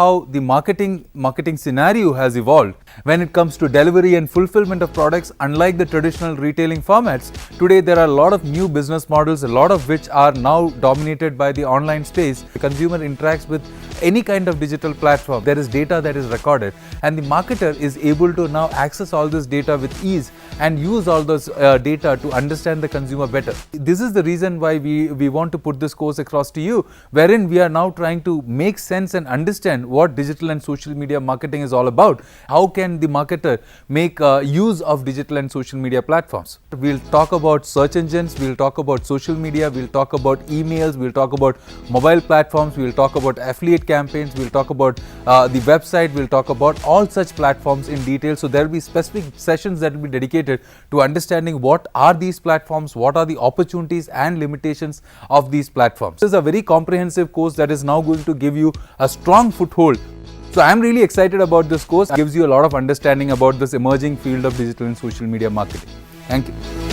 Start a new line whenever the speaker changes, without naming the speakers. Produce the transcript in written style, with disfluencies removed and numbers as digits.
how the marketing scenario has evolved when it comes to delivery and fulfillment of products. Unlike the traditional retailing formats, today there are a lot of new business models, a lot of which are now dominated by the online space. The consumer interacts with any kind of digital platform. There is data that is recorded, and the marketer is able to now access all this data with ease and use all those data to understand the consumer better. This is the reason why we want to put this course across to you, wherein we are now trying to make sense and understand what digital and social media marketing is all about. How can the marketer make use of digital and social media platforms? We'll talk about search engines, we'll talk about social media, we'll talk about emails, we'll talk about mobile platforms, we'll talk about affiliate campaigns, we'll talk about the website, we'll talk about all such platforms in detail. So there will be specific sessions that will be dedicated to understanding what are these platforms, what are the opportunities and limitations of these platforms. This is a very comprehensive course that is now going to give you a strong foothold. So I am really excited about this course. It gives you a lot of understanding about this emerging field of digital and social media marketing. Thank you.